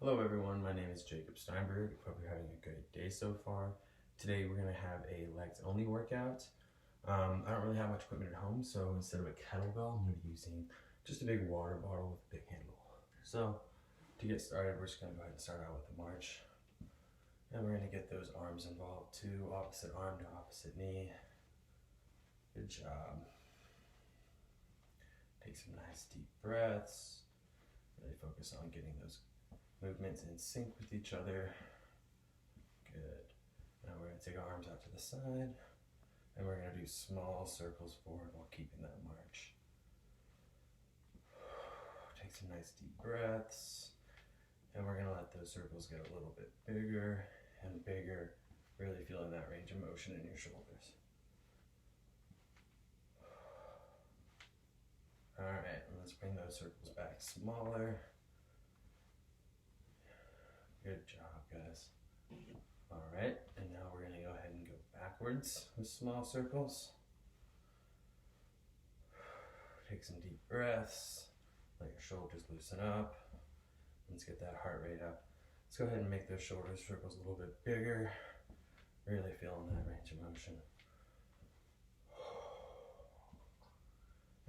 Hello everyone, my name is Jacob Steinberg. Hope you're having a great day so far. Today we're going to have a legs only workout. I don't really have much equipment at home, so instead of a kettlebell, I'm going to be using just a big water bottle with a big handle. So to get started, we're just going to go ahead and start out with the march. And we're going to get those arms involved too, opposite arm to opposite knee. Good job. Take some nice deep breaths. Really focus on getting those movements in sync with each other. Good. Now we're going to take our arms out to the side and we're going to do small circles forward while keeping that march. Take some nice deep breaths and we're going to let those circles get a little bit bigger and bigger, really feeling that range of motion in your shoulders. Alright, let's bring those circles back smaller. Good job, guys. Alright, and now we're going to go ahead and go backwards with small circles. Take some deep breaths. Let your shoulders loosen up. Let's get that heart rate up. Let's go ahead and make those shoulder circles a little bit bigger. Really feeling that range of motion.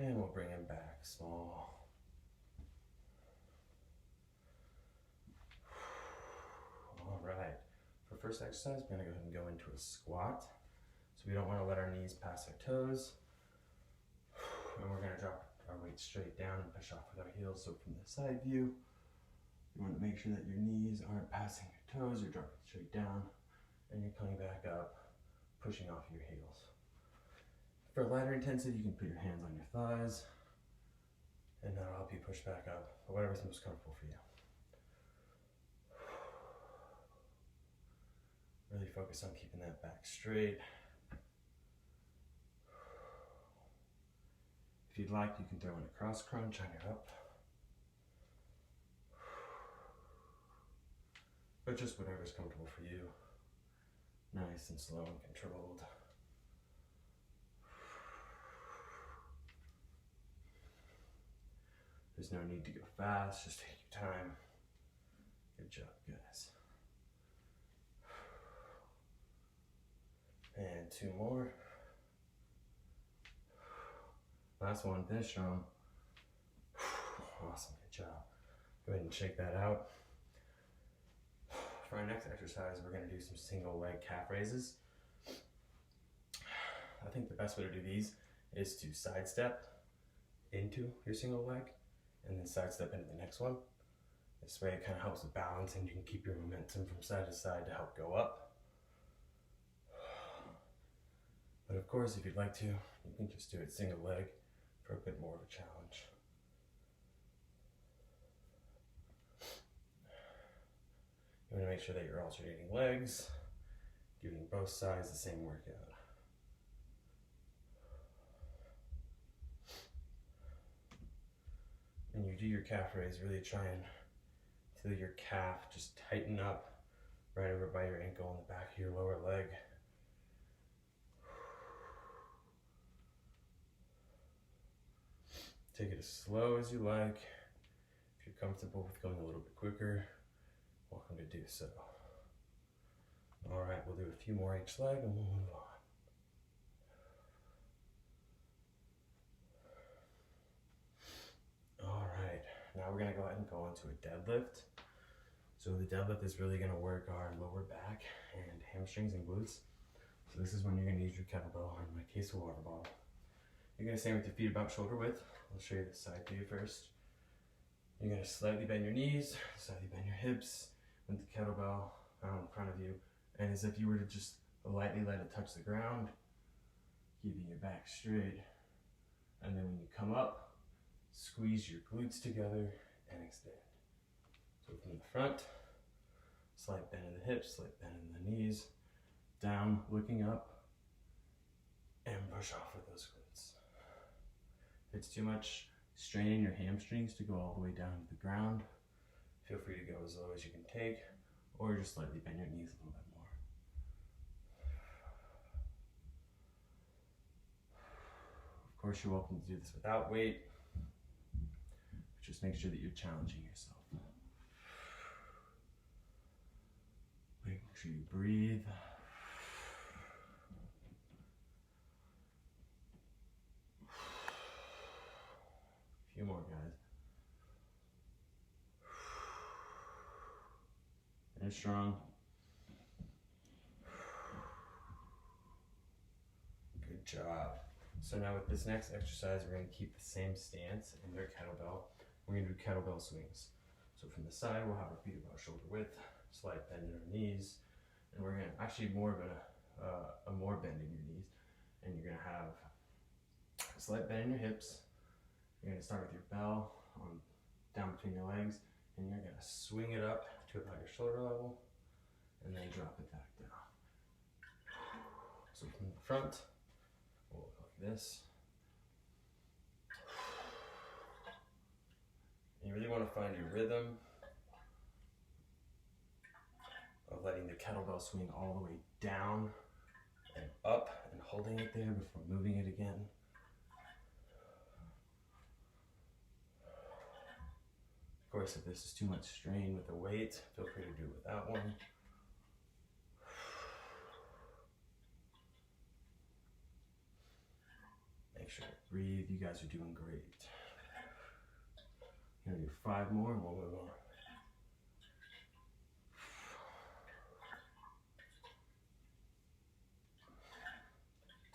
And we'll bring them back small. Alright, for first exercise, we're going to go ahead and go into a squat. So we don't want to let our knees pass our toes. And we're going to drop our weight straight down and push off with our heels. So from the side view, you want to make sure that your knees aren't passing your toes. You're dropping straight down and you're coming back up, pushing off your heels. For lighter intensity, you can put your hands on your thighs and that'll help you push back up, or whatever's most comfortable for you. Really focus on keeping that back straight. If you'd like, you can throw in a cross crunch on your up. But just whatever's comfortable for you. Nice and slow and controlled. There's no need to go fast, just take your time. Good job, guys. And two more. Last one, finish strong. Awesome, good job. Go ahead and shake that out. For our next exercise, we're going to do some single leg calf raises. I think the best way to do these is to sidestep into your single leg and then sidestep into the next one. This way it kind of helps with balance and you can keep your momentum from side to side to help go up. But of course, if you'd like to, you can just do it single leg for a bit more of a challenge. You want to make sure that you're alternating legs, giving both sides the same workout. When you do your calf raise, really try and feel your calf just tighten up right over by your ankle on the back of your lower leg. Take it as slow as you like. If you're comfortable with going a little bit quicker, welcome to do so. Alright, we'll do a few more each leg and we'll move on. Alright, now we're going to go ahead and go into a deadlift. So the deadlift is really going to work our lower back and hamstrings and glutes. So this is when you're going to use your kettlebell, or in my case a water bottle. You're going to stand with your feet about shoulder width. I'll show you the side view first. You're going to slightly bend your knees, slightly bend your hips with the kettlebell out in front of you. And as if you were to just lightly let it touch the ground, keeping your back straight. And then when you come up, squeeze your glutes together and extend. So from the front, slight bend in the hips, slight bend in the knees, down, looking up, and push off with those glutes. If it's too much, strain in your hamstrings to go all the way down to the ground. Feel free to go as low as you can take, or just slightly bend your knees a little bit more. Of course, you're welcome to do this without weight. Just make sure that you're challenging yourself. sure you breathe. A few more, guys. Finish strong. Good job. So now with this next exercise, we're going to keep the same stance in their kettlebell. We're going to do kettlebell swings. So from the side, we'll have our feet about shoulder width, slight bend in our knees, and we're going to actually more of a more bend in your knees, and you're going to have a slight bend in your hips. You're going to start with your bell down between your legs, and you're going to swing it up to about your shoulder level, and then drop it back down. So from the front, we'll go like this. And you really want to find your rhythm of letting the kettlebell swing all the way down and up and holding it there before moving it again. Of course, if this is too much strain with the weight, feel free to do it without one. Make sure to breathe. You guys are doing great. Gonna do 5 more and we'll move on.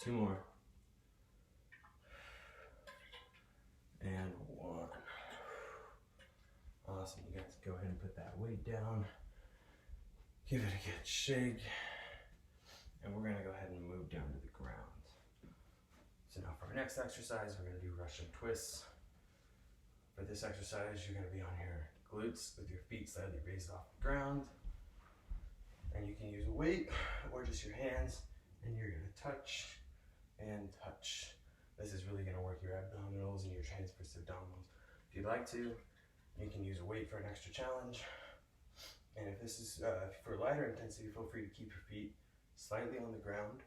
Two more. And 1. Awesome. You guys go ahead and put that weight down. Give it a good shake. And we're gonna go ahead and move down to the ground. So now for our next exercise, we're gonna do Russian twists. For this exercise, you're gonna be on your glutes with your feet slightly raised off the ground. And you can use a weight or just your hands, and you're gonna touch and touch. This is really gonna work your abdominals and your transverse abdominals. If you'd like to, you can use a weight for an extra challenge. And if this is for lighter intensity, feel free to keep your feet slightly on the ground,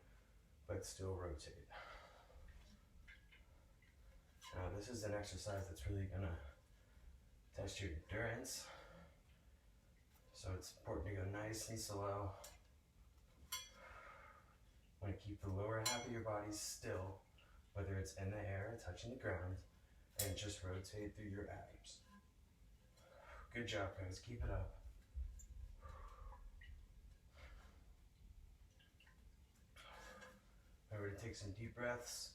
but still rotate. Now this is an exercise that's really gonna test your endurance. So it's important to go nice and slow. You want to keep the lower half of your body still, whether it's in the air or touching the ground, and just rotate through your abs. Good job, guys. Keep it up. Remember to take some deep breaths.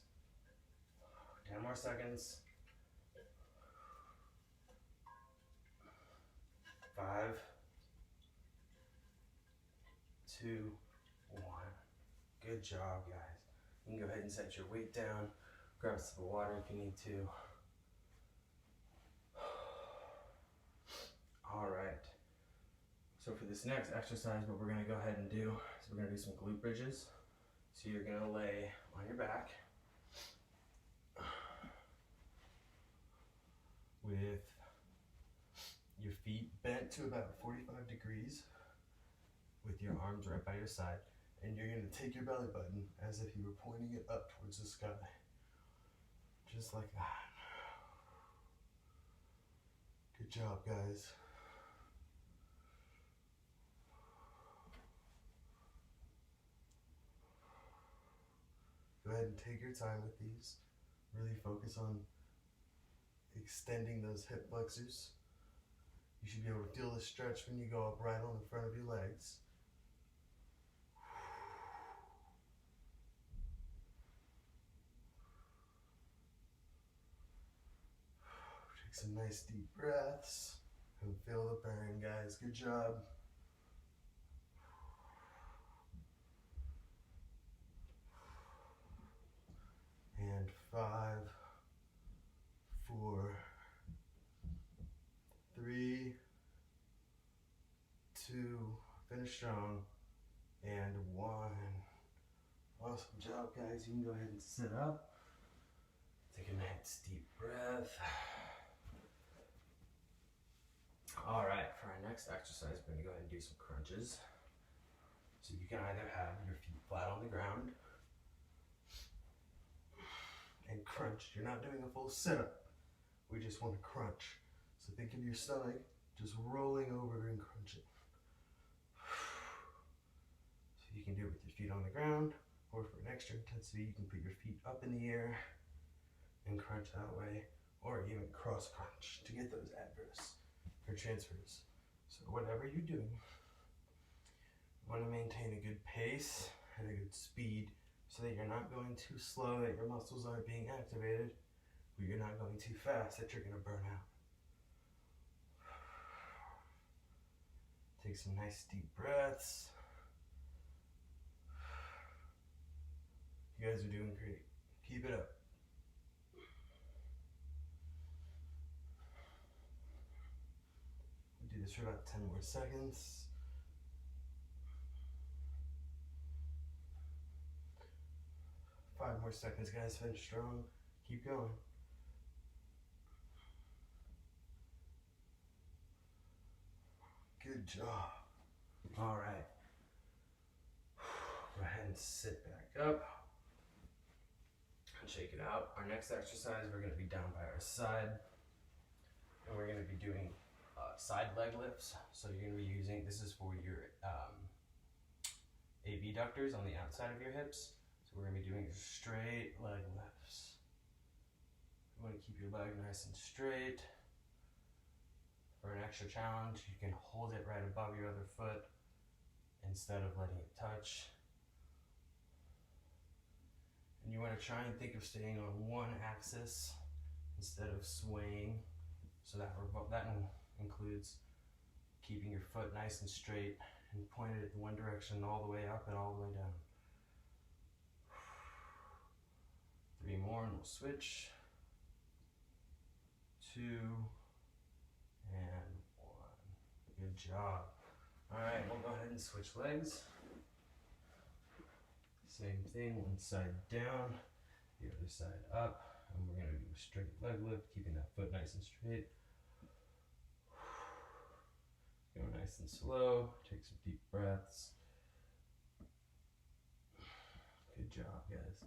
10 more seconds. 5, 2, 1. Good job, guys. You can go ahead and set your weight down. Grab a sip of water if you need to. All right. So for this next exercise, what we're going to go ahead and do is we're going to do some glute bridges. So you're going to lay on your back with your feet bent to about 45 degrees with your arms right by your side, and you're going to take your belly button as if you were pointing it up towards the sky, just like that. Good job, guys. Go ahead and take your time with these. Really focus on extending those hip flexors. You should be able to feel the stretch when you go up right on the front of your legs. Take some nice deep breaths and feel the burn, guys. Good job. And 5, 4, 3, 2, finish strong, and 1. Awesome job, guys. You can go ahead and sit up. Take a nice deep breath. All right, for our next exercise, we're gonna go ahead and do some crunches. So you can either have your feet flat on the ground and crunch. You're not doing a full sit-up. We just want to crunch. So think of your stomach just rolling over and crunching. feet on the ground, or for an extra intensity, you can put your feet up in the air and crunch that way, or even cross crunch to get those adverse or transfers. So whatever you're doing, you want to maintain a good pace and a good speed so that you're not going too slow, that your muscles aren't being activated, but you're not going too fast that you're going to burn out. Take some nice deep breaths. You guys are doing great. Keep it up. We'll do this for about 10 more seconds. Five more seconds, guys. Finish strong. Keep going. Good job. All right. Go ahead and sit back up and shake it out. Our next exercise, we're going to be down by our side, and we're going to be doing side leg lifts. So you're going to be using, this is for your abductors on the outside of your hips. So we're going to be doing straight leg lifts. You want to keep your leg nice and straight. For an extra challenge, you can hold it right above your other foot instead of letting it touch. And you want to try and think of staying on one axis instead of swaying. So that includes keeping your foot nice and straight and pointed in one direction all the way up and all the way down. 3 more and we'll switch. 2 and 1. Good job. All right, we'll go ahead and switch legs. Same thing, one side down, the other side up, and we're going to do a straight leg lift, keeping that foot nice and straight. Go nice and slow, take some deep breaths. Good job, guys.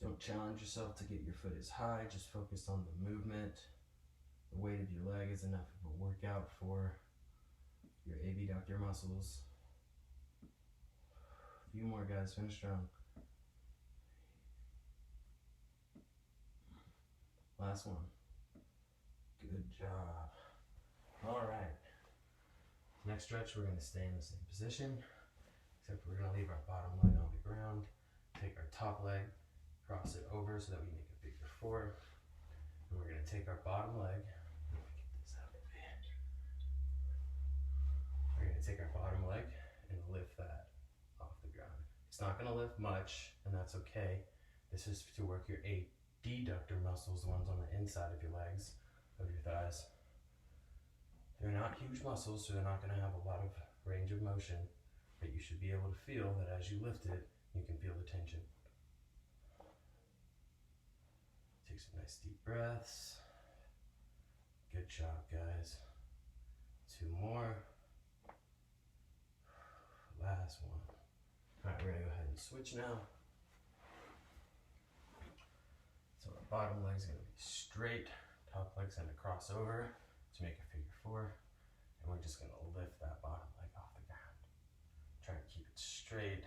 Don't challenge yourself to get your foot as high, just focus on the movement. The weight of your leg is enough of a workout for your abductor muscles. A few more, guys, finish strong. Last one. Good job. All right. Next stretch, we're going to stay in the same position, except we're going to leave our bottom leg on the ground, take our top leg, cross it over so that we make a figure 4. And we're going to take our bottom leg. Let me get this out of the way. We're going to take our bottom leg and lift that off the ground. It's not going to lift much, and that's okay. This is to work your adductor muscles, the ones on the inside of your legs, of your thighs. They're not huge muscles, so they're not going to have a lot of range of motion, but you should be able to feel that as you lift it, you can feel the tension. Take some nice deep breaths. Good job, guys. 2 more. Last one. All right, we're gonna go ahead and switch now. So our bottom leg's gonna be straight, top leg's gonna cross over to make a figure 4, and we're just gonna lift that bottom leg off the ground. Try and keep it straight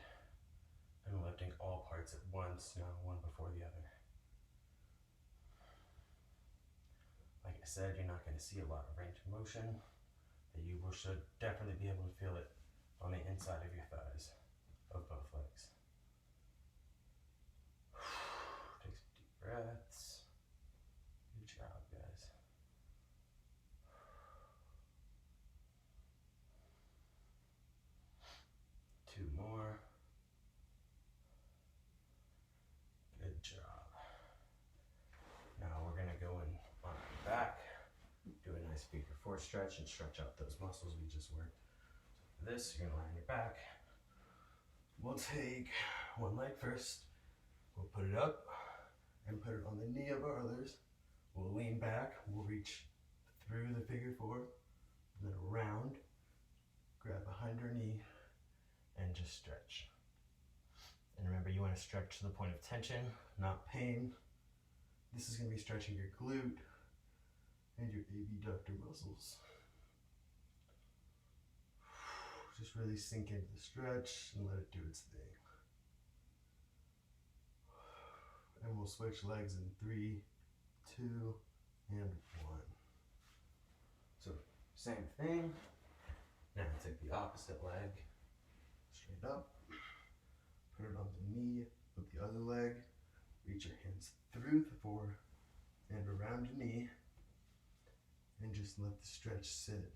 and lifting all parts at once, not one before the other. Like I said, you're not going to see a lot of range of motion, but you should definitely be able to feel it on the inside of your thighs of both legs. Take some deep breaths. Good job, guys. Two more. Good job. Now we're going to go in on our back, do a nice figure 4 stretch and stretch out those muscles we just worked. So for this, you're going to lie on your back. We'll take one leg first. We'll put it up and put it on the knee of our others. We'll lean back. We'll reach through the figure 4, and then around, grab behind our knee, and just stretch. And remember, you want to stretch to the point of tension, not pain. This is going to be stretching your glute and your abductor muscles. Just really sink into the stretch and let it do its thing. And we'll switch legs in 3, 2, and 1. So, same thing. Now take the opposite leg, straight up, put it on the knee with the other leg, reach your hands through the fore and around your knee, and just let the stretch sit.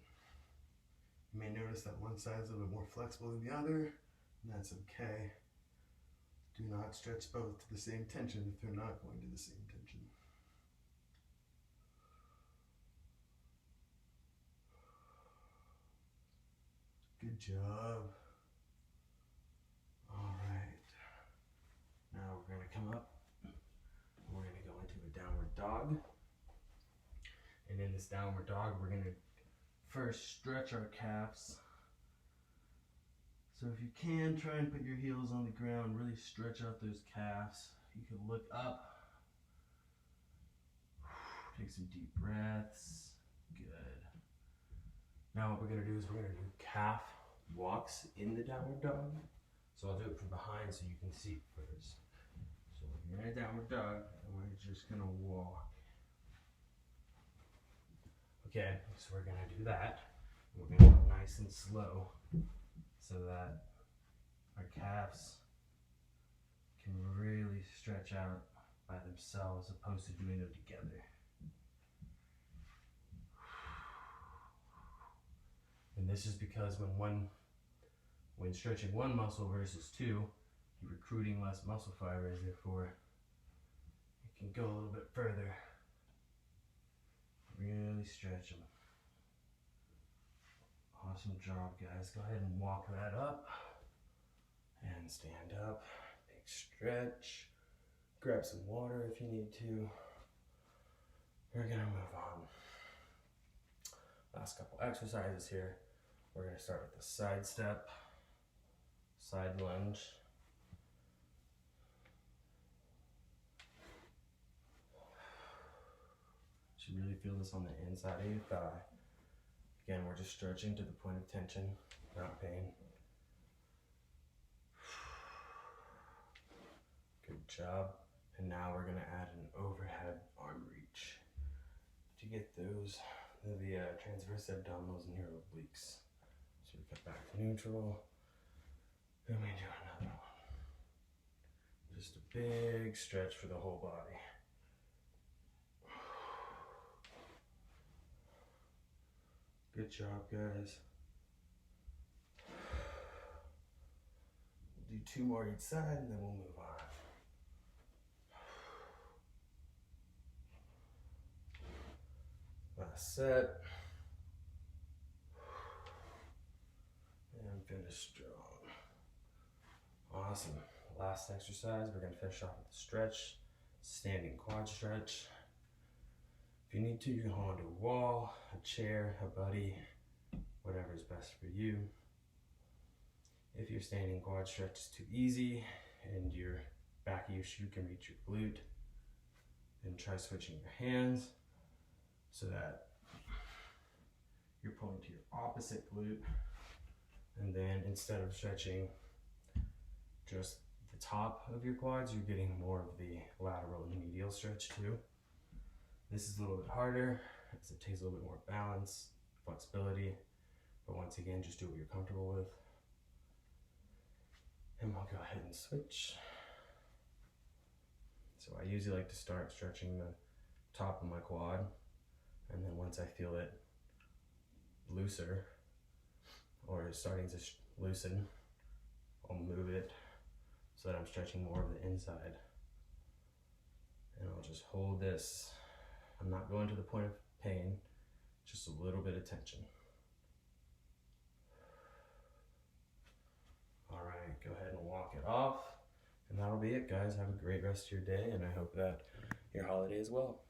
You may notice that one side is a little bit more flexible than the other, and that's okay. Do not stretch both to the same tension if they're not going to the same tension. Good job. All right. Now we're going to come up. We're going to go into a downward dog. And in this downward dog, we're going to first stretch our calves. So if you can, try and put your heels on the ground, really stretch out those calves. You can look up. Take some deep breaths. Good. Now what we're going to do is we're going to do calf walks in the downward dog. So I'll do it from behind so you can see first. So you're in a downward dog and we're just going to walk. Okay, so we're going to do that. We're going to go nice and slow so that our calves can really stretch out by themselves as opposed to doing them together. And this is because when stretching one muscle versus two, you're recruiting less muscle fibers, therefore you can go a little bit further. Really stretch them. Awesome job, guys. Go ahead and walk that up and stand up. Big stretch. Grab some water if you need to. We're gonna move on. Last couple exercises here. We're gonna start with the side step, side lunge. You should really feel this on the inside of your thigh. Again, we're just stretching to the point of tension, not pain. Good job. And now we're gonna add an overhead arm reach to get the transverse abdominals and your obliques. So we cut back to neutral, and we do another one. Just a big stretch for the whole body. Good job, guys. We'll do 2 more each side and then we'll move on. Last set. And finish strong. Awesome. Last exercise, we're going to finish off with a stretch, standing quad stretch. If you need to, you can hold onto a wall, a chair, a buddy, whatever is best for you. If your standing quad stretch is too easy and your back of your shoe can reach your glute, then try switching your hands so that you're pulling to your opposite glute. And then instead of stretching just the top of your quads, you're getting more of the lateral and medial stretch too. This is a little bit harder, as it takes a little bit more balance, flexibility, but once again, just do what you're comfortable with. And we'll go ahead and switch. So I usually like to start stretching the top of my quad, and then once I feel it looser, or it's starting to loosen, I'll move it so that I'm stretching more of the inside. And I'll just hold this. I'm not going to the point of pain, just a little bit of tension. All right, go ahead and walk it off. And that'll be it, guys. Have a great rest of your day, and I hope that your holiday is well.